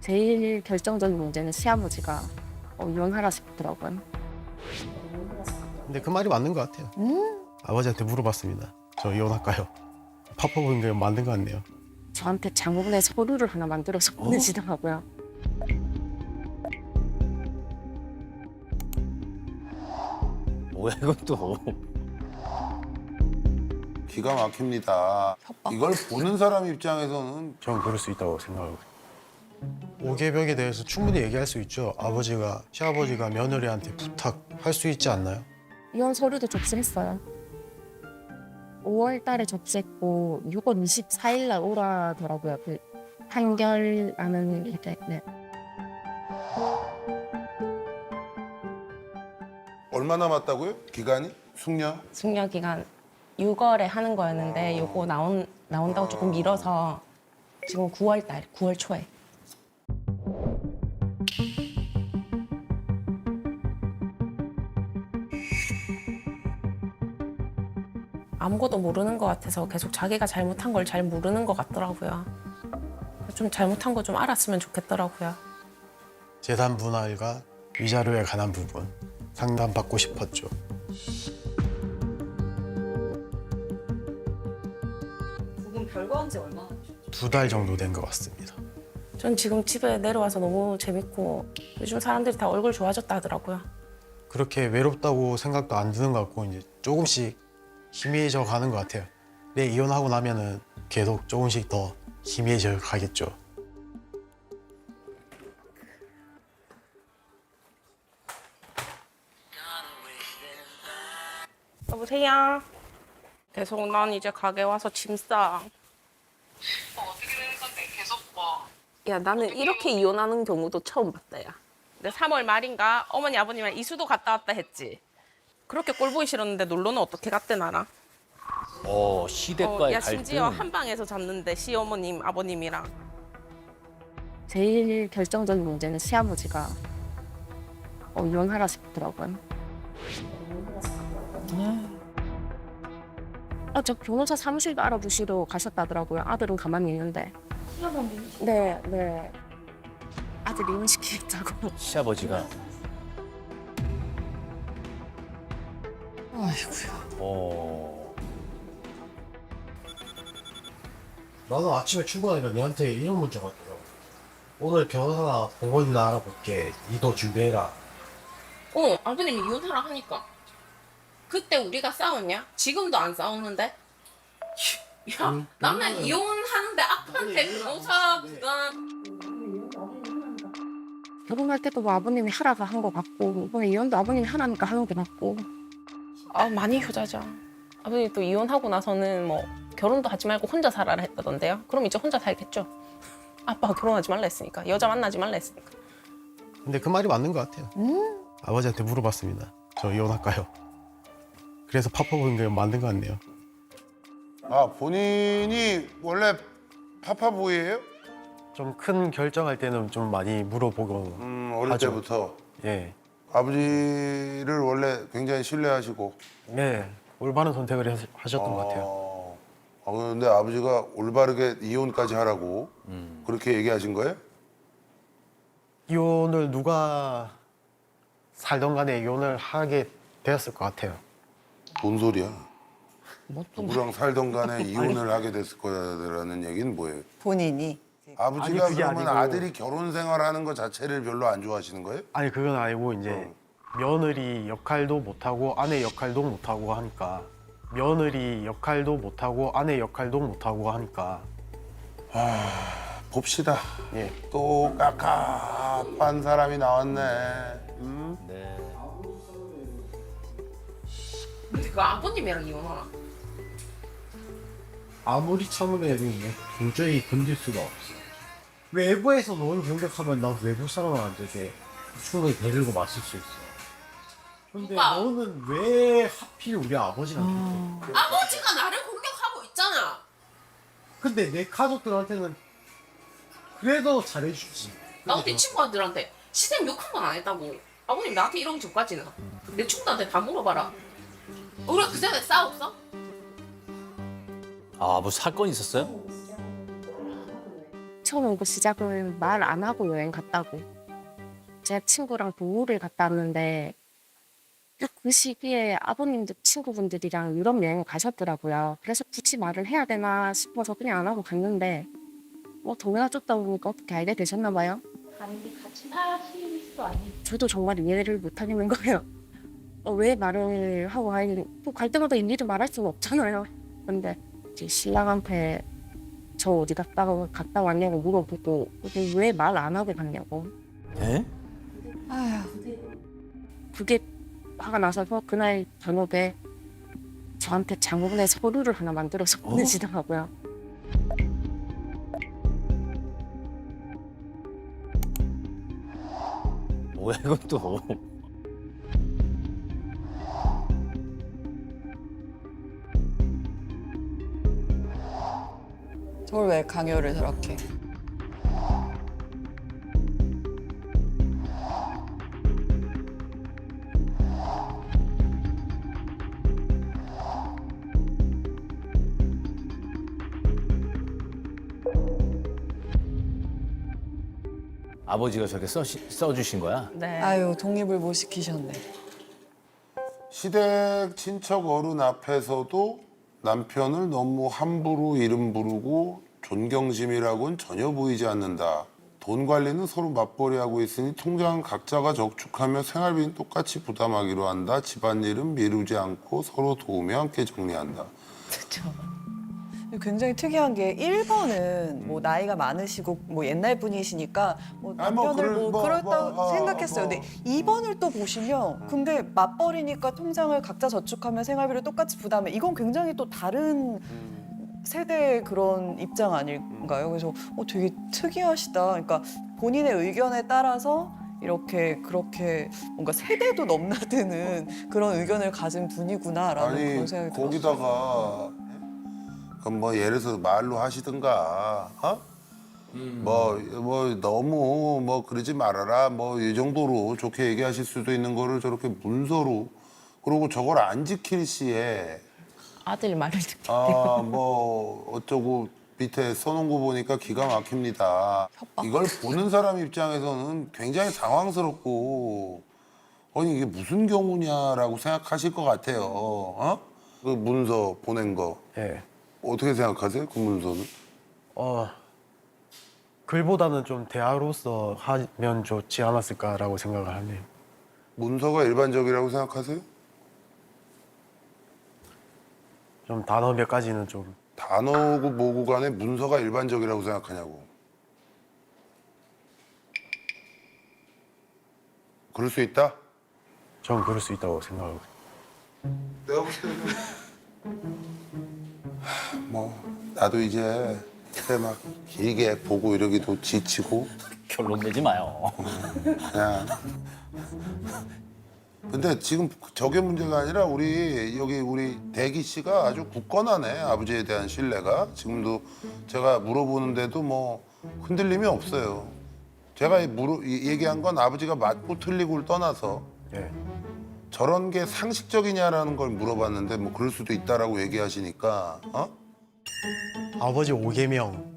제일 결정적인 문제는 시아버지가 이혼하라 싶더라고요. 근데 그 말이 맞는 것 같아요. 아버지한테 물어봤습니다. 저 이혼할까요? 파파 보인 게 맞는 것 같네요. 저한테 장문의 서류를 하나 만들어서 보내시더라고요. 뭐야 이건 또. 기가 막힙니다. 이걸 보는 사람 입장에서는 저는 그럴 수 있다고 생각하고. 오개벽에 대해서 충분히 얘기할 수 있죠. 아버지가, 시아버지가 며느리한테 부탁할 수 있지 않나요? 이혼 서류도 접수했어요. 5월 달에 접수했고 6월 24일 날 오라더라고요. 그 판결하는 게. 네. 얼마 남았다고요? 기간이? 숙려? 숙려 기간 6월에 하는 거였는데 요거 나온다고 조금 미뤄서 지금 9월 초에. 아무것도 모르는 것 같아서 계속 자기가 잘못한 걸 잘 모르는 것 같더라고요. 좀 잘못한 거 좀 알았으면 좋겠더라고요. 재산 분할과 위자료에 관한 부분 상담받고 싶었죠. 부분 별거한 지 얼마나 되셨죠? 2달 정도 된 것 같습니다. 전 지금 집에 내려와서 너무 재밌고 요즘 사람들이 다 얼굴 좋아졌다 하더라고요. 그렇게 외롭다고 생각도 안 드는 것 같고 이제 조금씩 희미해져 가는 것 같아요. 내 이혼하고 나면은 계속 조금씩 더 희미해져 가겠죠. 여보세요? 계속 난 이제 가게 와서 짐 싸. 어떻게 되는 건데 계속 뭐 야, 나는 이렇게 이혼하는 경우도 처음 봤다, 야. 근데 3월 말인가 어머니 아버님이랑 이수도 갔다 왔다 했지. 그렇게 꼴 보기 싫었는데 놀러는 어떻게 갔대 나랑? 시댁과의 야, 갈등. 심지어 한 방에서 잤는데 시어머님 아버님이랑. 제일 결정적인 문제는 시아버지가 이혼하라 싶더라고요. 저 변호사 사무실도 알아보시러 가셨다더라고요. 아들은 가만히 있는데. 네, 네. 아들 이혼시키겠다고. 시아버지가. 나는 아침에 출근하니까 너한테 이런 문자가 왔더라고. 오늘 변호사나 법원이나 알아볼게. 니도 준비해라. 아버님이 이혼하라 하니까. 그때 우리가 싸웠냐? 지금도 안 싸우는데? 야, 나는 이혼하는데 아빠한테 변호사 부담. 결혼할 때도 뭐 아버님이 하라고 한 거 같고 이번에 이혼도 아버님이 하라니까 하는 게 맞고. 많이 효자죠. 아버님 또 이혼하고 나서는 뭐 결혼도 하지 말고 혼자 살아라 했다던데요. 그럼 이제 혼자 살겠죠. 아빠가 결혼하지 말라 했으니까. 여자 만나지 말라 했으니까. 근데 그 말이 맞는 것 같아요. 아버지한테 물어봤습니다. 저 이혼할까요? 그래서 파파 보인 게 맞는 것 같네요. 아 본인이 원래 파파보이예요? 좀 큰 결정할 때는 좀 많이 물어보고 어릴 하죠. 때부터 예, 아버지를 원래 굉장히 신뢰하시고. 예, 올바른 선택을 하셨던 것 같아요. 근데 아버지가 올바르게 이혼까지 하라고 그렇게 얘기하신 거예요? 이혼을 누가 살던 간에 이혼을 하게 되었을 것 같아요. 뭔 소리야? 누구랑 살던 간에 이혼을 하게 됐을 거라는 얘기는 뭐예요? 본인이 아버지가 아니, 그게 그러면 아니고. 아들이 결혼 생활하는 것 자체를 별로 안 좋아하시는 거예요? 아니 그건 아니고 이제 며느리 역할도 못하고 아내 역할도 못하고 하니까 며느리 역할도 못하고 아내 역할도 못하고 하니까 봅시다. 예. 또 깝깝한 사람이 나왔네. 네. 근데 그 아버님이랑 이혼하라. 아무리 참으려도 도저히 건들 수가 없어. 외부에서 너를 공격하면 난 외부 사람한테 충분히 데리고 맞을 수 있어. 근데 오빠. 너는 왜 하필 우리 아버지한테 그래? 아버지가 나를 공격하고 있잖아. 근데 내 가족들한테는 그래도 잘해주지. 나 어디 친구들한테 시댁 욕한 건 안 했다고. 아버님 나한테 이러기 전까지는. 내 친구들한테 다 물어봐라. 우리가 그 전에 싸웠어? 뭐 사건이 있었어요? 처음 그 시작은 말 안 하고 여행 갔다고. 제 친구랑 동호를 갔다 왔는데 그 시기에 아버님들 친구분들이랑 유럽 여행을 가셨더라고요. 그래서 굳이 말을 해야 되나 싶어서 그냥 안 하고 갔는데 뭐 동네가 좁다 보니까 어떻게 알게 되셨나 봐요. 아니 같이 사실 수 아니. 저도 정말 이해를 못 하겠는 거예요. 왜 말을 하고 갈 때마다 일일이 말할 수는 없잖아요. 근데 이제 신랑한테 저 어디 갔다 왔냐고 물어보고 왜 말 안 하고 갔냐고. 에? 그게 화가 나서 그날 저녁에 저한테 장문의 서류를 하나 만들어서 보내시더라고요. 뭐야 이것도. 저걸 왜 강요를 저렇게? 아버지가 저렇게 써주신 거야? 네. 아유 독립을 못 시키셨네. 시댁 친척 어른 앞에서도 남편을 너무 함부로 이름 부르고 존경심이라고는 전혀 보이지 않는다. 돈 관리는 서로 맞벌이하고 있으니 통장 각자가 저축하며 생활비는 똑같이 부담하기로 한다. 집안일은 미루지 않고 서로 도우며 함께 정리한다. 굉장히 특이한 게 1번은 뭐 나이가 많으시고 뭐 옛날 분이시니까 뭐 아니, 뭐 남편을 뭐 그렇다고 생각했어요. 뭐. 근데 2번을 또 보시면 근데 맞벌이니까 통장을 각자 저축하면 생활비를 똑같이 부담해. 이건 굉장히 또 다른 세대의 그런 입장 아닐까요? 그래서 되게 특이하시다. 그러니까 본인의 의견에 따라서 이렇게 그렇게 뭔가 세대도 넘나드는 그런 의견을 가진 분이구나라는 아니 그런 생각이 들었어요. 거기다가 그럼 뭐 예를 들어서 말로 하시든가 뭐 너무 뭐 그러지 말아라 뭐 이 정도로 좋게 얘기하실 수도 있는 거를 저렇게 문서로 그리고 저걸 안 지킬 시에 아들 말을 듣기. 뭐 어쩌고 밑에 써놓은 거 보니까 기가 막힙니다. 이걸 보는 사람 입장에서는 굉장히 당황스럽고 아니 이게 무슨 경우냐라고 생각하실 것 같아요. 그 문서 보낸 거 예. 어떻게 생각하세요? 그 문서는? 글보다는 좀 대화로서 하면 좋지 않았을까라고 생각을 하네요. 문서가 일반적이라고 생각하세요? 좀 단어 몇 가지는 좀 단어고 뭐고 간에 문서가 일반적이라고 생각하냐고. 그럴 수 있다? 전 그럴 수 있다고 생각하고. 내가 볼 때는 뭐 나도 이제 그때 막 길게 보고 이러기도 지치고 결론 내지 마요. 그냥 근데 지금 저게 문제가 아니라 우리 대기 씨가 아주 굳건하네. 아버지에 대한 신뢰가 지금도 제가 물어보는데도 뭐 흔들림이 없어요. 제가 얘기한 건 아버지가 맞고 틀리고를 떠나서 예. 저런 게 상식적이냐라는 걸 물어봤는데 뭐 그럴 수도 있다라고 얘기하시니까 아버지 5계명.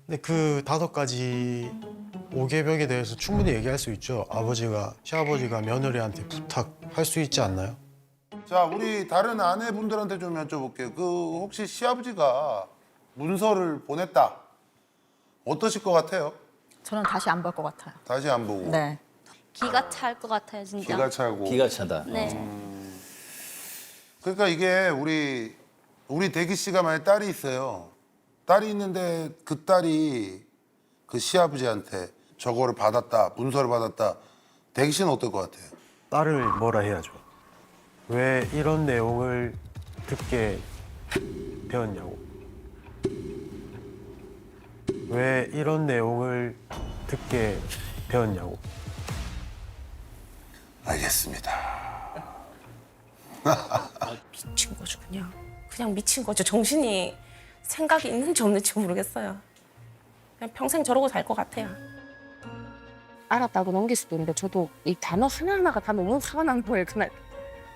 근데 그 5가지 5계명에 대해서 충분히 얘기할 수 있죠. 시아버지가 며느리한테 부탁할 수 있지 않나요? 자, 우리 다른 아내분들한테 좀 여쭤볼게요. 혹시 시아버지가 문서를 보냈다. 어떠실 것 같아요? 저는 다시 안 볼 것 같아요. 다시 안 보고. 네. 기가 찰 것 같아요, 진짜. 기가 차고. 기가 차다. 네. 그러니까 이게 우리 대기 씨가 만약 딸이 있어요. 딸이 있는데 그 딸이 그 시아버지한테 저거를 받았다, 문서를 받았다. 대기 씨는 어떨 것 같아요? 딸을 뭐라 해야죠. 왜 이런 내용을 듣게 되었냐고. 왜 이런 내용을 듣게 되었냐고. 알겠습니다. 미친 거죠, 그냥 미친 거죠. 정신이 생각이 있는지 없는지 모르겠어요. 그냥 평생 저러고 살 것 같아요. 알았다고 넘길 수도 있는데 저도 이 단어 하나하나가 다 너무 화가 나는 거예요. 그날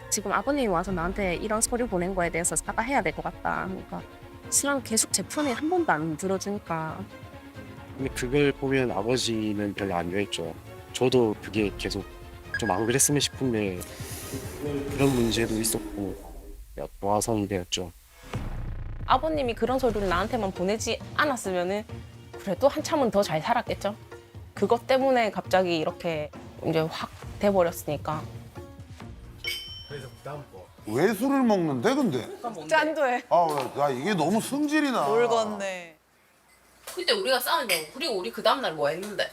지금 아버님이 와서 나한테 이런 서류 보낸 거에 대해서 사과해야 될 것 같다. 그러니까 신랑 계속 제 편에 한 번도 안 들어주니까 근데 그걸 보면 아버지는 별로 안 좋아했죠. 저도 그게 계속 좀 안 그랬으면 싶은데 그런 문제도 있었고 노화성이 되었죠. 아버님이 그런 소리를 나한테만 보내지 않았으면은 그래도 한참은 더 잘 살았겠죠. 그것 때문에 갑자기 이렇게 이제 확 돼버렸으니까. 그래서 그다음부터 왜 술을 먹는데 근데? 짠도해. 나 이게 너무 승질이 나. 뭘 건네. 그때 우리가 싸우냐고. 그리고 우리 그 다음날 뭐 했는데?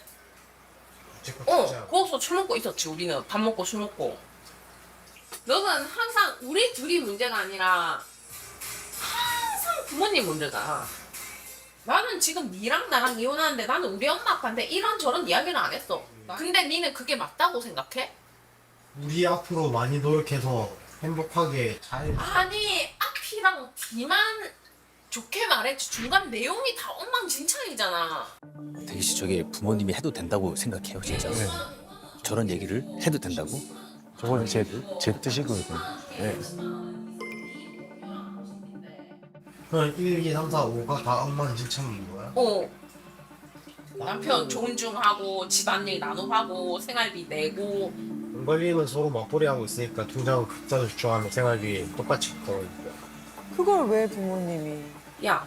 거기서 술 먹고 있었지. 우리는 밥 먹고 술 먹고. 너는 항상 우리 둘이 문제가 아니라 항상 부모님 문제다. 나는 지금 니랑 나랑 이혼하는데 나는 우리 엄마 아빠한테 이런저런 이야기를 안 했어. 근데 니는 그게 맞다고 생각해? 우리 앞으로 많이 노력해서 행복하게 잘 아니 앞이랑 뒤만 좋게 말했지 중간 내용이 다 엉망진창이잖아. 대기 씨 저게 부모님이 해도 된다고 생각해요 진짜? 저런 얘기를 해도 된다고? 저건 제 뜻이거든요. 네. 그냥 1, 2, 3, 4, 5가 다 엉망진창인 거야? 남편 존중하고 집안일 나눔하고 생활비 내고. 돈 관리는 서로 맞벌이하고 있으니까 통장을 각자 주축하면 생활비 똑같이 떨어지고요. 그걸 왜 부모님이? 야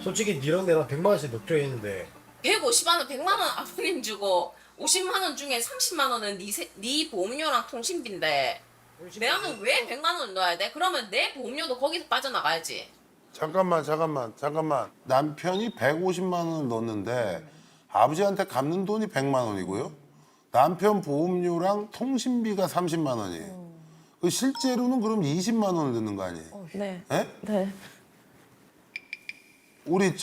솔직히 니랑 내랑 100만 원씩 넣겨 있는데 150만 원 100만 원 아버님 주고 50만 원 중에 30만 원은 네 보험료랑 통신비인데 내가는 왜 100만 원을 넣어야 돼? 그러면 내 보험료도 거기서 빠져나가야지. 잠깐만. 남편이 150만 원을 넣었는데 아버지한테 갚는 돈이 100만 원이고요. 남편 보험료랑 통신비가 30만 원이에요. 그 실제로는 그럼 20만 원을 넣는 거 아니에요? 네. 예? 네. 우리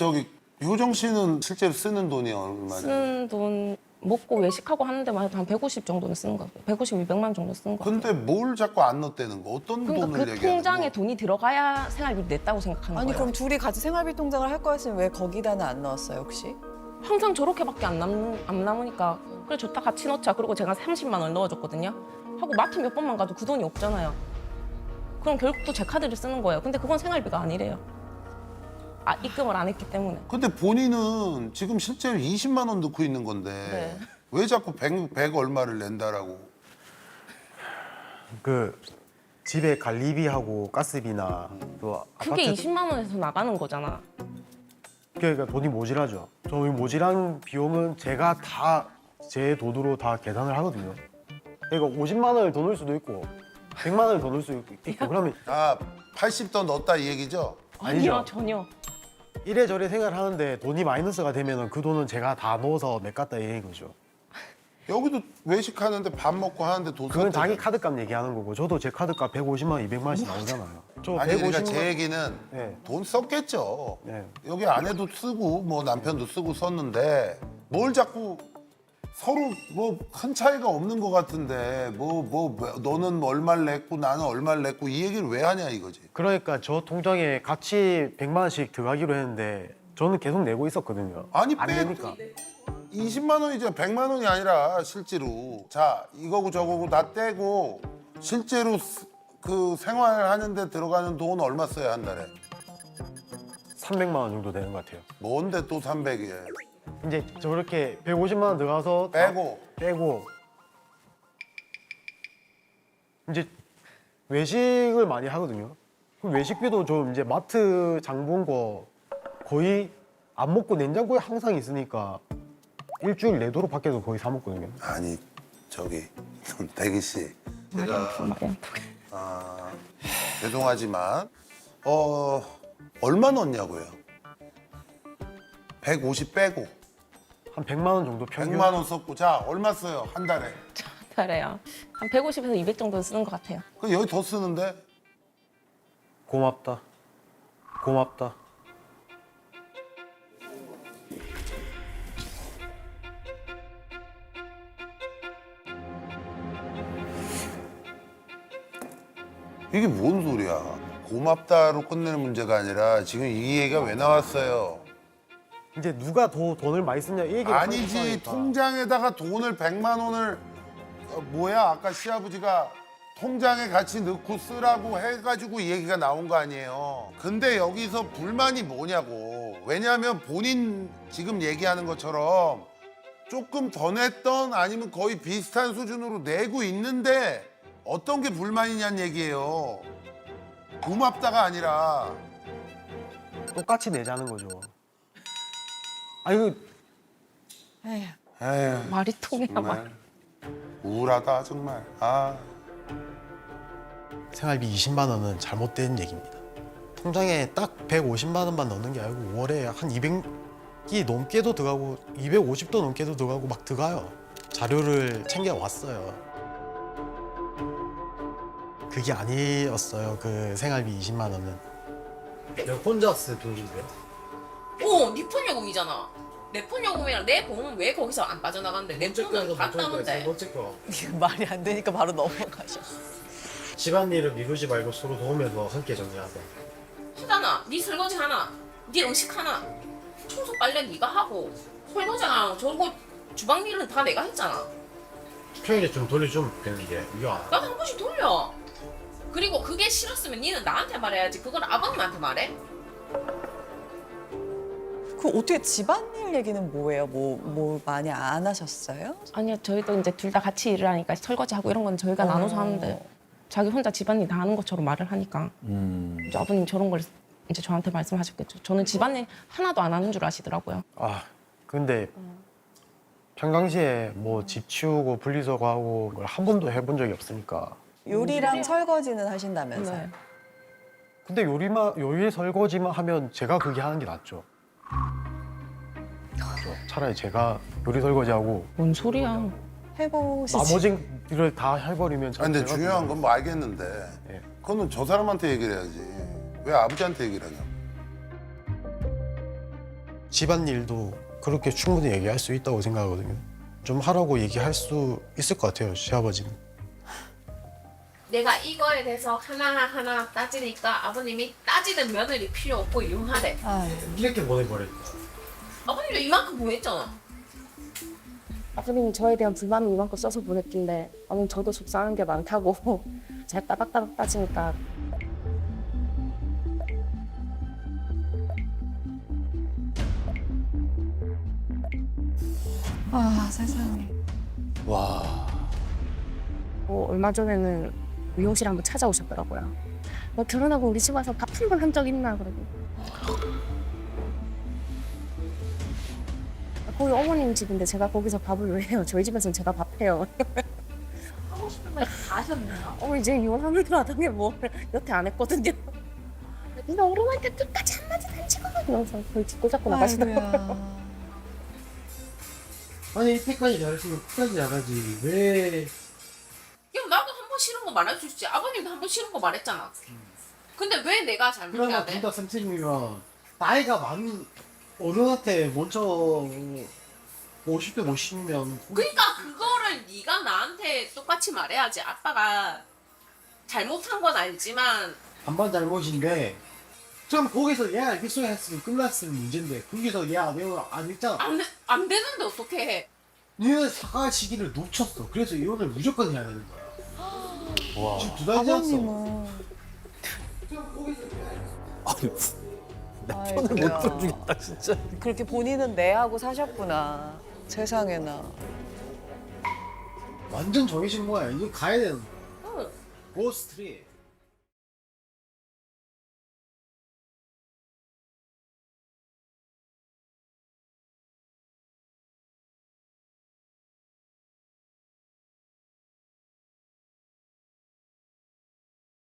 효정 씨는 실제로 쓰는 돈이 얼마예요? 쓴 돈 먹고 외식하고 하는데만 해도 한 150 정도는 쓰는 거 같아요. 150, 200만 정도 쓰는 거 같아요. 근데 뭘 자꾸 안 넣었다는 거? 어떤 그러니까 돈을 그 얘기하는 통장에 거? 돈이 들어가야 생활비 냈다고 생각하는 아니 거예요. 그럼 둘이 같이 생활비 통장을 할 거였으면 왜 거기다는 안 넣었어요 혹시? 항상 저렇게밖에 안 남으니까 그래 좋다 같이 넣자. 그리고 제가 30만 원을 넣어줬거든요. 하고 마트 몇 번만 가도 그 돈이 없잖아요. 그럼 결국 또 제 카드를 쓰는 거예요. 근데 그건 생활비가 아니래요. 입금을 안 했기 때문에. 근데 본인은 지금 실제로 20만 원 넣고 있는 건데 네. 왜 자꾸 100 얼마를 낸다라고? 그 집에 관리비하고 가스비나 또 그게 아파트 20만 원에서 나가는 거잖아. 그러니까 돈이 모자라죠. 저희 모자란 비용은 제가 다 제 돈으로 다 계산을 하거든요. 그러니까 50만 원을 더 넣을 수도 있고 100만 원을 더 넣을 수도 있고 그러면 80 더 넣었다 이 얘기죠? 아니죠. 아니요, 전혀. 이래저래 생활하는데 돈이 마이너스가 되면 그 돈은 제가 다 넣어서 메꿨다 이 얘기죠. 여기도 외식하는데 밥 먹고 하는데 돈 그건 썼대잖아. 자기 카드값 얘기하는 거고 저도 제 카드값 150만 원, 200만 원씩 나오잖아요. 저 아니 그러니까 150만 제 얘기는 네. 돈 썼겠죠. 네. 여기 아내도 쓰고 뭐 남편도 쓰고 썼는데 뭘 자꾸 서로 뭐 큰 차이가 없는 것 같은데 뭐 너는 얼마를 냈고 나는 얼마를 냈고 이 얘기를 왜 하냐 이거지. 그러니까 저 통장에 같이 100만 원씩 들어가기로 했는데 저는 계속 내고 있었거든요. 아니 안 되니까. 20만 원이죠. 100만 원이 아니라 실제로. 자 이거고 저거고 다 떼고 실제로 그 생활하는데 들어가는 돈 얼마 써야 한 달에? 300만 원 정도 되는 것 같아요. 뭔데 또 300이에. 이제 저렇게 150만 원 들어가서 빼고 이제 외식을 많이 하거든요. 그럼 외식비도 좀 이제 마트 장 본 거 거의 안 먹고 냉장고에 항상 있으니까 일주일 내도록 밖에서 거의 사 먹거든요. 아니 대기 씨 제가 죄송하지만 얼마 넣었냐고요? 150 빼고 한 100만 원 정도 평균. 100만 원 썼고 자 얼마 써요 한 달에? 잘해요. 한 150에서 200 정도는 쓰는 것 같아요. 그 여기 더 쓰는데 고맙다. 이게 뭔 소리야? 고맙다로 끝내는 문제가 아니라 지금 이 얘기가 왜 나왔어요? 이제 누가 더 돈을 많이 쓰냐 이 얘기를 하는 아니지 거니까. 통장에다가 돈을 100만 원을 뭐야 아까 시아버지가 통장에 같이 넣고 쓰라고 해가지고 이 얘기가 나온 거 아니에요. 근데 여기서 불만이 뭐냐고. 왜냐하면 본인 지금 얘기하는 것처럼 조금 더 냈던 아니면 거의 비슷한 수준으로 내고 있는데 어떤 게 불만이냐는 얘기예요. 고맙다가 아니라. 똑같이 내자는 거죠. 아 이거 에휴. 에휴, 말이 통해야 말. 정말 우울하다 정말. 아. 생활비 20만 원은 잘못된 얘기입니다. 통장에 딱 150만 원만 넣는 게 아니고 5월에 한 200이 넘게도 들어가고 250도 넘게도 들어가고 막 들어가요. 자료를 챙겨 왔어요. 그게 아니었어요. 그 생활비 20만 원은. 내가 혼자 쓸 돈인데. 네 폰 요금이잖아. 내 폰 요금이랑 내 돈은 왜 거기서 안 빠져나가는데 내 폰은 다 따는데. 번째 거. 이게 말이 안 되니까 바로 넘어가셨어. 집안일을 미루지 말고 서로 도우면서 함께 정리하자. 하잖아. 네 설거지 하나, 네 음식 하나, 청소 빨래 네가 하고 설거지 하나 하고 저거 주방 일은 다 내가 했잖아. 평일에 좀 돌려주면 되는데 이거 안. 나도 한 번씩 돌려. 그리고 그게 싫었으면 니는 나한테 말해야지. 그건 아버님한테 말해. 그 어떻게 집안일 얘기는 뭐예요? 뭐 많이 안 하셨어요? 아니요, 저희도 이제 둘 다 같이 일을 하니까 설거지하고 이런 건 저희가 나눠서 하는데 자기 혼자 집안일 다 하는 것처럼 말을 하니까 이제 아버님 저런 걸 이제 저한테 말씀하셨겠죠. 저는 집안일 하나도 안 하는 줄 아시더라고요. 아 근데 평상시에 뭐 집 치우고 분리수거하고 걸 한 번도 해본 적이 없으니까. 요리랑 설거지는 하신다면서요? 네. 근데 요리 설거지만 하면 제가 그게 하는 게 낫죠. 그렇죠. 차라리 제가 요리 설거지하고 뭔 소리야. 해보시지. 나머지 일을 다 해버리면 아니, 근데 제가 중요한 건 뭐 알겠는데 예. 그거는 저 사람한테 얘기를 해야지. 왜 아버지한테 얘기를 하냐고. 집안일도 그렇게 충분히 얘기할 수 있다고 생각하거든요. 좀 하라고 얘기할 수 있을 것 같아요, 시아버지는. 내가 이거에 대해서 하나하나 따지니까 아버님이 따지는 며느리 필요 없고 이용하래. 아유. 이렇게 보내버렸다. 아버님도 이만큼 보냈잖아. 아버님이 저에 대한 불만을 이만큼 써서 보냈길래 아버님 저도 속상한 게 많다고 잘 따박따박 따지니까 아 세상에. 와. 얼마 전에는 미용실 한번 찾아오셨더라고요. 너 결혼하고 우리 집 와서 밥 한 번 한 적 있나 그러고. 거기 어머님 집인데 제가 거기서 밥을 왜 해요? 저희 집에서는 제가 밥 해요. 하고 싶은 말 다 하셨네요. 이제 이혼하는 마당에 뭐 여태 안 했거든요. 니네 어른한테 끝까지 한마디도 안 치고 이러면서 거의 짚고 잡고 나가시더라고요. 아이고야. 아니 이때까지 잘했으면 끝까지 잘하지 왜? 야, 나도 한 번 싫은 거 말할 수 있지. 아버님도 한 번 싫은 거 말했잖아. 근데 왜 내가 잘못해야 그러나 돼? 둘다 선생님이면 나이가 많은 어른한테 먼저 50대 50이면 그러니까 그거를 네가 나한테 똑같이 말해야지. 아빠가 잘못한 건 알지만 반반 잘못인데 좀 거기서 얘 알겠어야 했으면 끝났을 문제인데 거기서 얘 내가 안 했잖아. 안 되는데 어떻게 해? 얘는 사과 시기를 놓쳤어. 그래서 이혼을 무조건 해야 되는 거야. 와. 지금 2달 지났어. 아버님은. 아니, 내 편을 못 아이고야. 들어주겠다 진짜. 그렇게 본인은 내하고 사셨구나. 세상에나. 완전 정해진 거야. 이제 가야 되는 거야. 응. 고 스트릿.